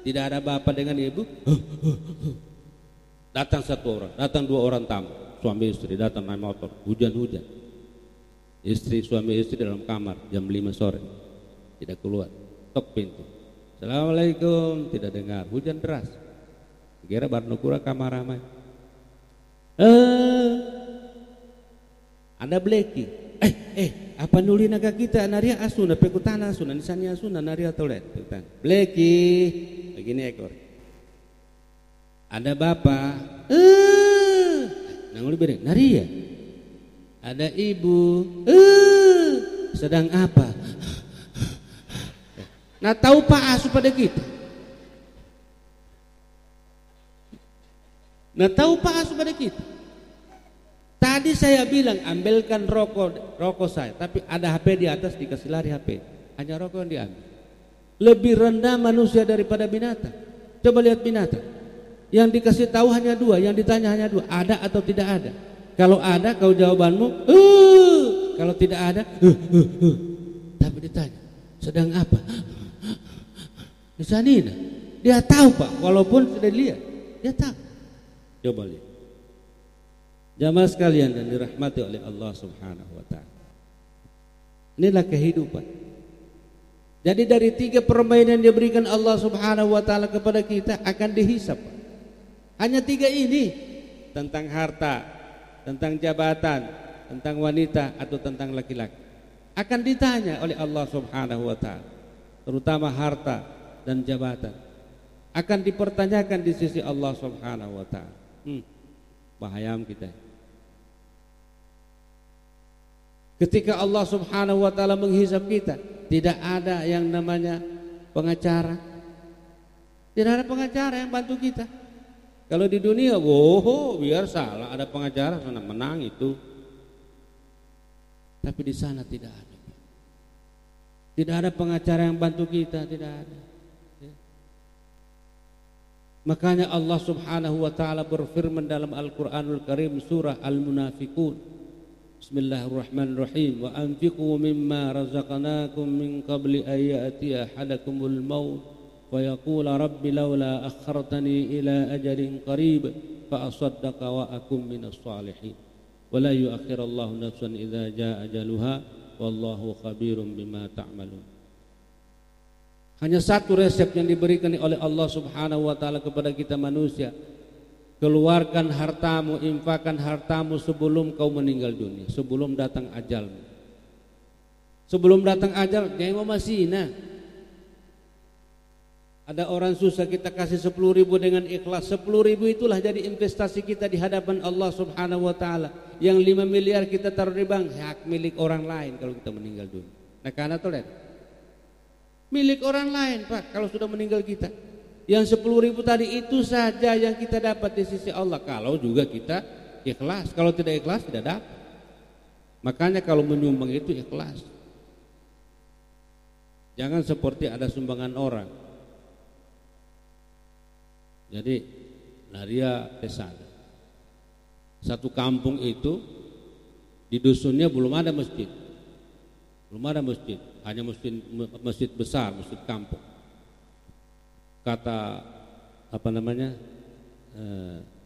tidak ada bapak dengan ibu. Datang 1 orang, datang 2 orang tamu, suami istri datang naik motor, hujan-hujan. Suami istri dalam kamar jam 5 sore, tidak keluar. Tok pintu. Assalamualaikum, tidak dengar. Hujan deras. Kira barnukura kamar ramai. Ada Bleki. Apa nuli naga kita naria asuna pekutana asuna nisanya asuna naria tolet. Bleki, begini ekor. Ada bapak. Nanguli bereng naria. Ada ibu. Sedang apa? Nah tahu Pak asu pada kita. Nah tahu Pak asu pada kita. Tadi saya bilang ambilkan rokok saya, tapi ada HP di atas, dikasih lari HP. Hanya rokok yang diambil. Lebih rendah manusia daripada binatang. Coba lihat binatang. Yang dikasih tahu hanya 2, yang ditanya hanya 2, ada atau tidak ada. Kalau ada kau jawabanmu, kalau tidak ada, tapi ditanya, sedang apa? Misalnya, dia tahu Pak, walaupun sudah lihat, dia tahu. Coba lihat. Jamaah sekalian dan dirahmati oleh Allah Subhanahu wa taala. Inilah kehidupan. Jadi dari 3 permainan yang diberikan Allah Subhanahu wa taala kepada kita akan dihisap. Hanya 3 ini, tentang harta, tentang jabatan, tentang wanita atau tentang laki-laki. Akan ditanya oleh Allah Subhanahu wa taala, terutama harta dan jabatan. Akan dipertanyakan di sisi Allah Subhanahu wa taala. Bahayam kita. Ketika Allah Subhanahu wa taala menghisab kita, tidak ada yang namanya pengacara. Tidak ada pengacara yang bantu kita. Kalau di dunia, biar salah ada pengacara sana menang itu. Tapi di sana tidak ada. Tidak ada pengacara yang bantu kita, tidak ada. Makanya Allah Subhanahu wa taala berfirman dalam Al-Qur'anul Karim surah Al-Munafiqun. Bismillahirrahmanirrahim. Wa anfiqu mimma razaqnakum min qabli an ya'tiya ahadakumul maut fa yaqula rabbi laula akhartani ila ajalin qarib fa asaddaqa wa akum minas salihin. Wa la yu'akhirullahu nafsan idza jaa ajaluha wallahu khabirum bima ta'malun. Hanya satu resep yang diberikan oleh Allah Subhanahu wa taala kepada kita manusia. Keluarkan hartamu, infakkan hartamu sebelum kau meninggal dunia, sebelum datang ajalmu. Sebelum datang ajal, jangan memasina. Ada orang susah kita kasih 10.000 dengan ikhlas. 10.000 itulah jadi investasi kita di hadapan Allah Subhanahu wa taala. Yang 5 miliar kita taruh di bank, hak milik orang lain kalau kita meninggal dunia. Nah, karena toler milik orang lain, Pak, kalau sudah meninggal kita. Yang 10.000 tadi itu saja yang kita dapat di sisi Allah, kalau juga kita ikhlas. Kalau tidak ikhlas tidak dapat. Makanya kalau menyumbang itu ikhlas. Jangan seperti ada sumbangan orang. Jadi Naria Tesana, satu kampung itu di dusunnya belum ada masjid. Belum ada masjid, hanya masjid besar, masjid kampung. Kata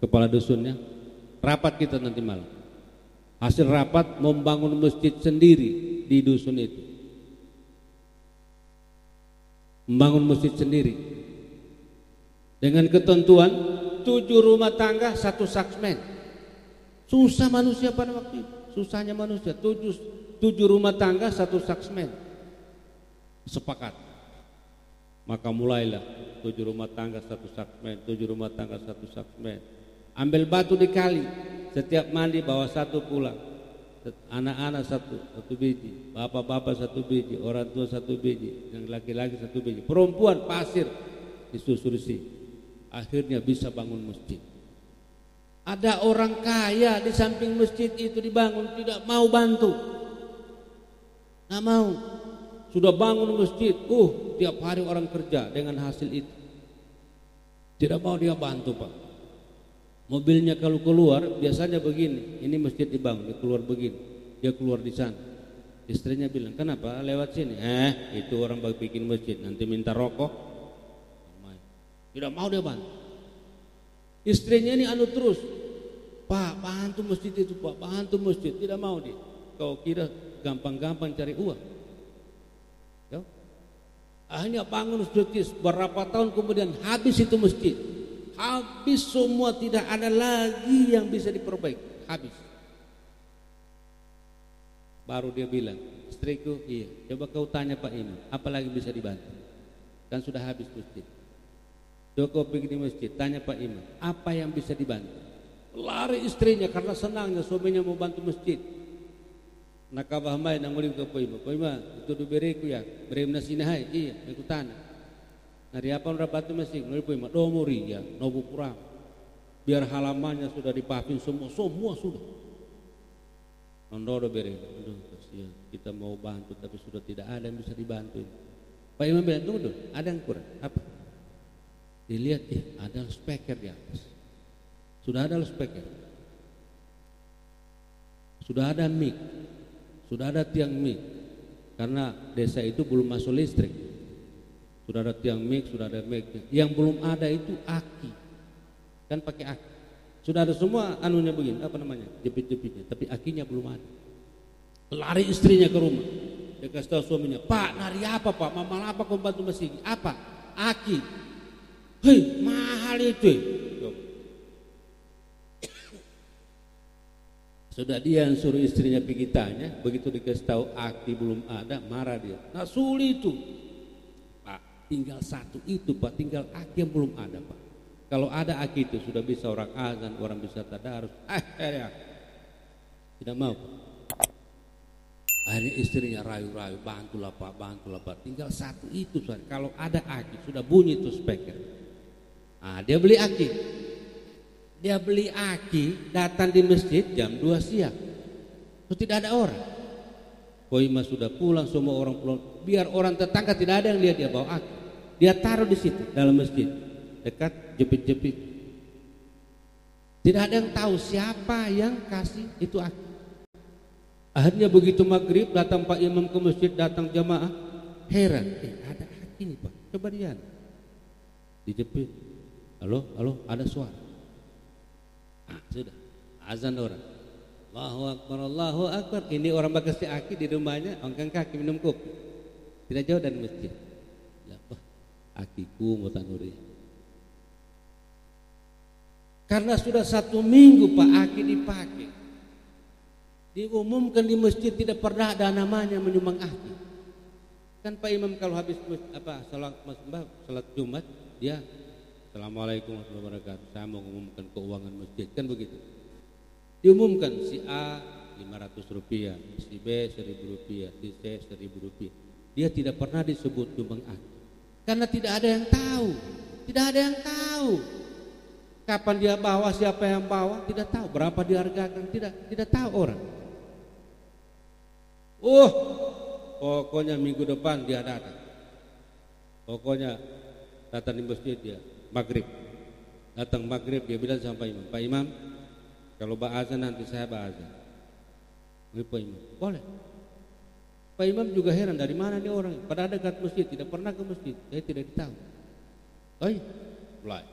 kepala dusunnya, rapat kita nanti malam. Hasil rapat membangun masjid sendiri di dusun itu. Membangun masjid sendiri dengan ketentuan 7 rumah tangga 1 saksmen. Susah manusia pada waktu itu, susahnya manusia. 7 rumah tangga 1 saksmen. Sepakat. Maka mulailah 7 rumah tangga 1 saksmen, 7 rumah tangga 1 saksmen. Ambil batu dikali, setiap mandi bawa 1 pulang. Anak-anak 1 biji, bapak-bapak 1 biji, orang tua 1 biji, yang laki-laki 1 biji, perempuan pasir disusurisi. Akhirnya bisa bangun masjid. Ada orang kaya di samping masjid itu dibangun, tidak mau bantu. Nggak mau. Sudah bangun masjid, tiap hari orang kerja dengan hasil itu. Tidak mau dia bantu, Pak. Mobilnya kalau keluar biasanya begini, ini masjid dibangun, dia keluar begini, dia keluar di sana. Istrinya bilang, kenapa lewat sini? Itu orang bikin masjid, nanti minta rokok. Tidak mau dia bantu. Istrinya ini terus, Pak, bantu masjid itu, Pak, bantu masjid. Tidak mau dia. Kau kira gampang-gampang cari uang? Ya. Akhirnya bangun masjid, berapa tahun kemudian habis itu masjid. Habis semua, tidak ada lagi yang bisa diperbaiki. Habis. Baru dia bilang, istriku, iya, coba kau tanya Pak Imam, apa lagi bisa dibantu? Kan sudah habis masjid. Coba kau pergi di masjid, tanya Pak Imam, apa yang bisa dibantu? Lari istrinya karena senangnya suaminya mau bantu masjid. Nakabah mai nang mulim ke Pak Imam, itu diberiku ya, beri nasinahai, iya, aku tanah. Nari apa orang batu masjid, nari Pak Imam, domori ya, nobu kurang. Biar halamannya sudah dipapin semua sudah. Nondodo beri, aduh kasihan, kita mau bantu tapi sudah tidak ada yang bisa dibantu. Pak Imam bilang, tunggu, ada yang kurang, apa? Dilihat, ada speaker di atas. Sudah ada speaker. Sudah ada mic. Sudah ada tiang mic. Karena desa itu belum masuk listrik. Sudah ada tiang mic, sudah ada mic. Yang belum ada itu aki. Kan pakai aki. Sudah ada semua anunya begini, apa namanya? Jepit-jepitnya, tapi akinya belum ada. Lari istrinya ke rumah. Dia kasih tahu suaminya, "Pak, nari apa, Pak? Mama apa kau bantu masjid? Apa? Aki." Hei, mahal itu. Sudah dia yang suruh istrinya pergi tanya, begitu dikasih tahu aki belum ada, marah dia. Nah sulit itu, Pak. Tinggal satu itu, Pak. Tinggal aki yang belum ada, Pak. Kalau ada aki itu sudah bisa orang azan, orang bisa tadarus. Tidak mau, Pak. Akhirnya istrinya rayu-rayu, bantulah Pak. Tinggal satu itu, Pak. Kalau ada aki sudah bunyi itu speaker. Dia beli aki, datang di masjid jam 2 siang. Terus tidak ada orang. Koima sudah pulang, semua orang pulang. Biar orang tetangga tidak ada yang lihat dia bawa aki. Dia taruh di situ dalam masjid. dekat jepit-jepit. Tidak ada yang tahu siapa yang kasih itu akik. Akhirnya begitu maghrib datang Pak Imam ke masjid, datang jamaah, heran, ada akik ini Pak, coba lihat. Dijepit, halo, ada suara. Sudah, azan orang. Allahu Akbar. Ini orang bakasi akik di rumahnya, angkat kaki minum kopi. Tidak jauh dari masjid. Akiku mutanuri. Karena sudah 1 minggu Pak akik dipakai. Diumumkan di masjid tidak pernah ada namanya menyumbang akik. Kan Pak Imam kalau habis salat Jumat dia Assalamualaikum warahmatullahi wabarakatuh. Saya mau mengumumkan keuangan masjid, kan begitu. Diumumkan si A 500 rupiah, si B 1000 rupiah, si C 1000 rupiah. Dia tidak pernah disebut nyumbang akik. Karena tidak ada yang tahu. Tidak ada yang tahu. Kapan dia bawa, siapa yang bawa, tidak tahu. Berapa dihargakan, tidak tahu orang. Pokoknya minggu depan dia datang. Pokoknya datang di masjid dia maghrib. Datang maghrib dia bilang sama Pak Imam, Pak Imam, kalau ba'azan nanti saya ba'azan. Pak Imam, boleh. Pak Imam juga heran dari mana nih orang. Padahal dekat masjid, tidak pernah ke masjid, saya tidak tahu. Mulai.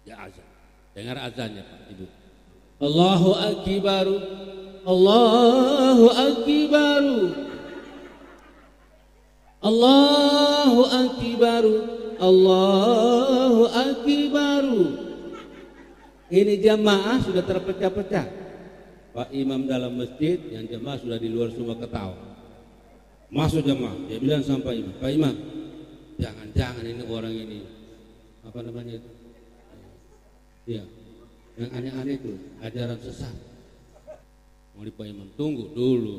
Ya azan. Dengar azannya Pak Ibu. Allahu Akbar. Allahu Akbar. Allahu Akbar. Allahu Akbar. Ini jamaah sudah terpecah-pecah. Pak Imam dalam masjid, yang jamaah sudah di luar semua ketawa. Masuk jamaah, dia bilang sama Pak Imam, Pak Imam, jangan-jangan ini orang ini apa namanya itu? Ya, yang aneh-aneh itu ajaran sesat. Mau Pak Imam tunggu dulu,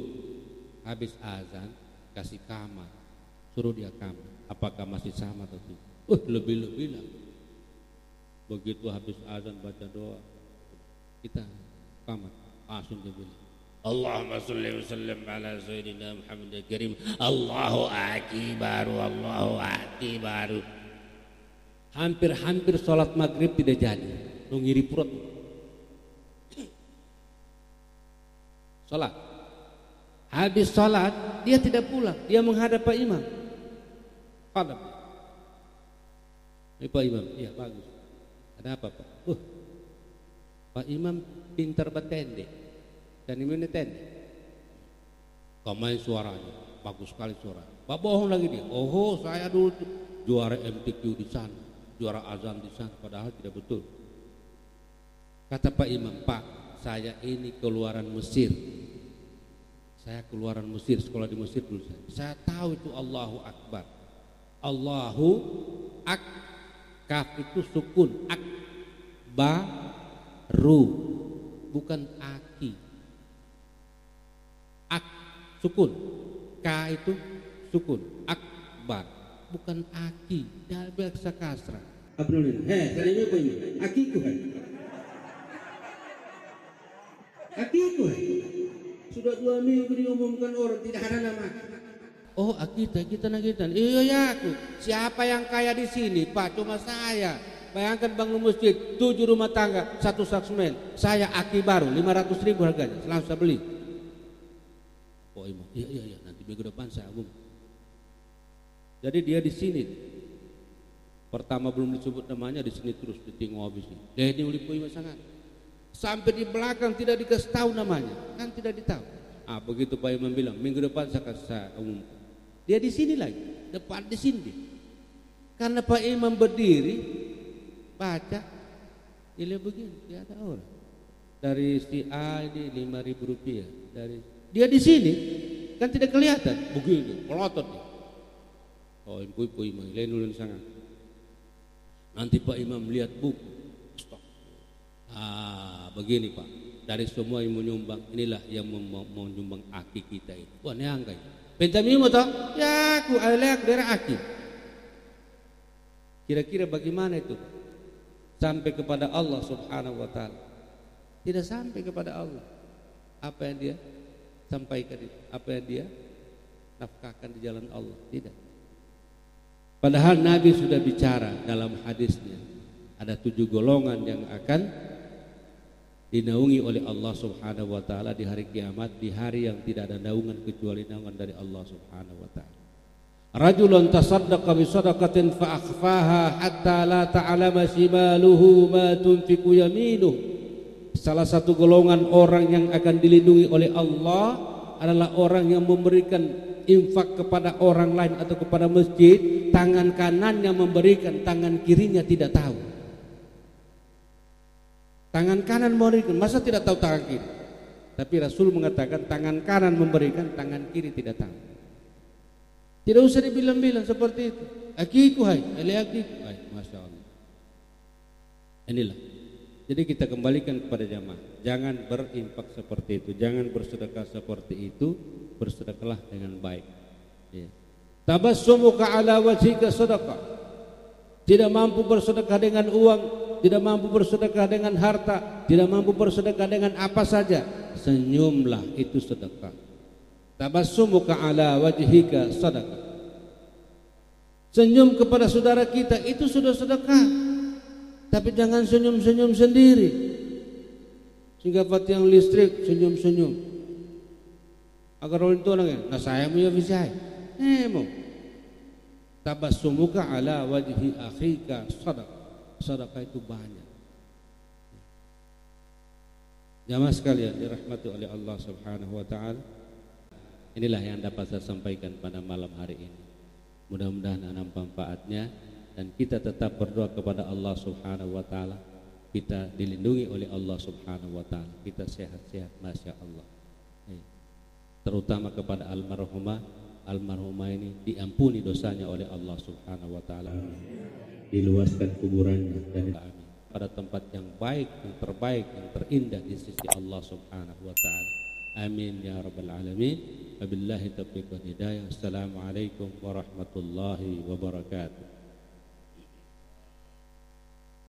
habis azan kasih kamar, suruh dia kamar. Apakah masih sama atau tidak? Lebih-lebih lah. Begitu habis azan baca doa, kita kamar, langsung dia bilang, Allahumma sholli wa sallim ala sayyidina Muhammad al-Karim. Allahu Akbar, Allahu Akbar. Hampir sholat maghrib tidak jadi. Ngiri perut. Sholat. Habis sholat dia tidak pulang, dia menghadap Pak Imam. Hadap. Pak Imam, iya bagus. Ada apa Pak? Pak Imam pintar bertende. Dan ini tende. Kamai suaranya, bagus sekali suara. Pak bohong lagi dia. Saya dulu juara MTQ di sana, juara azan di sana, padahal tidak betul. Kata Pak Imam, Pak, saya ini keluaran Mesir. Saya keluaran Mesir, sekolah di Mesir dulu saya tahu itu Allahu Akbar. Allahu Kaf itu sukun, baru, bukan aki. Sukun, K itu sukun, akbar, bukan aki. Dah bahasa kasrah. Abdullah, salahnya apa ini? Akiku kan? Akiku kan? Sudah 2 minggu diumumkan orang tidak ada nama. Kita. Iya ya aku. Siapa yang kaya di sini Pak? Cuma saya. Bayangkan bangun masjid 7 rumah tangga 1 saksmen. Saya aki baru 500.000 harganya. Langsung saya beli. Imam. Iya. Nanti minggu depan saya umum. Jadi dia di sini. Pertama belum disebut namanya, di sini terus ditinggal habis ini. Ini ulipu Imam sangat. Sampai di belakang tidak dikasih tahu namanya, kan tidak ditahu. Begitu Pak Imam bilang minggu depan saya umumkan. Dia di sini lagi, depan di sini. Karena Pak Imam berdiri baca, dia begini, dia ada orang. Dari si A ini 5.000 rupiah. Dari dia di sini kan tidak kelihatan, begini, melotot dia. Ibu Imam, lain ulun sangat. Nanti Pak Imam lihat buku, stop. Begini Pak, dari semua yang menyumbang, inilah yang mau nyumbang aki kita itu. Ini angka. Penjamimu toh? Ya aku alek dari aki. Kira-kira bagaimana itu? Sampai kepada Allah Subhanahu wa taala. Tidak sampai kepada Allah. Apa yang dia sampaikan itu, apa yang dia nafkahkan di jalan Allah, tidak. Padahal Nabi sudah bicara dalam hadisnya, ada 7 golongan yang akan dinaungi oleh Allah Subhanahu wa taala di hari kiamat, di hari yang tidak ada naungan kecuali naungan dari Allah Subhanahu wa taala. Rajulun tasaddaqa bi shadaqatin fa akhfaha hatta la ta'lama shimaluhu ma tunfiqu yaminuhu. Salah satu golongan orang yang akan dilindungi oleh Allah adalah orang yang memberikan infak kepada orang lain atau kepada masjid, tangan kanannya memberikan, tangan kirinya tidak tahu. Tangan kanan memberikan, masa tidak tahu tangan kiri? Tapi Rasul mengatakan tangan kanan memberikan, tangan kiri tidak tahu. Tidak usah dibilang-bilang seperti itu. Akiku hai, akiku hai, masya Allah. Inilah. Jadi kita kembalikan kepada jamaah. Jangan berinfak seperti itu, jangan bersedekah seperti itu. Bersedekahlah dengan baik. Ya. Tabassumuka ala wajhika sedekah. Tidak mampu bersedekah dengan uang, tidak mampu bersedekah dengan harta, tidak mampu bersedekah dengan apa saja, senyumlah, itu sedekah. Tabassumuka ala wajhika sedekah. Senyum kepada saudara kita itu sudah sedekah. Tapi jangan senyum-senyum sendiri. Sehingga yang listrik senyum-senyum. Agar orang itu orangnya, nah saya punya bisa. Mau. Tabassumuka ala wajhi akhika sedekah. Sedekah itu banyak. Jamaah sekalian dirahmati oleh Allah Subhanahu wa taala. Inilah yang dapat saya sampaikan pada malam hari ini. Mudah-mudahan ada manfaatnya dan kita tetap berdoa kepada Allah Subhanahu wa taala. Kita dilindungi oleh Allah Subhanahu wa taala. Kita sehat-sehat, masya Allah. Terutama kepada almarhumah ini diampuni dosanya oleh Allah Subhanahu wa taala. Diluaskan kuburannya dan pada tempat yang baik, yang terbaik, yang terindah di sisi Allah Subhanahu wa taala. Amin ya rabbal alamin. Wabillahi taufiq wal hidayah. Assalamualaikum warahmatullahi wabarakatuh.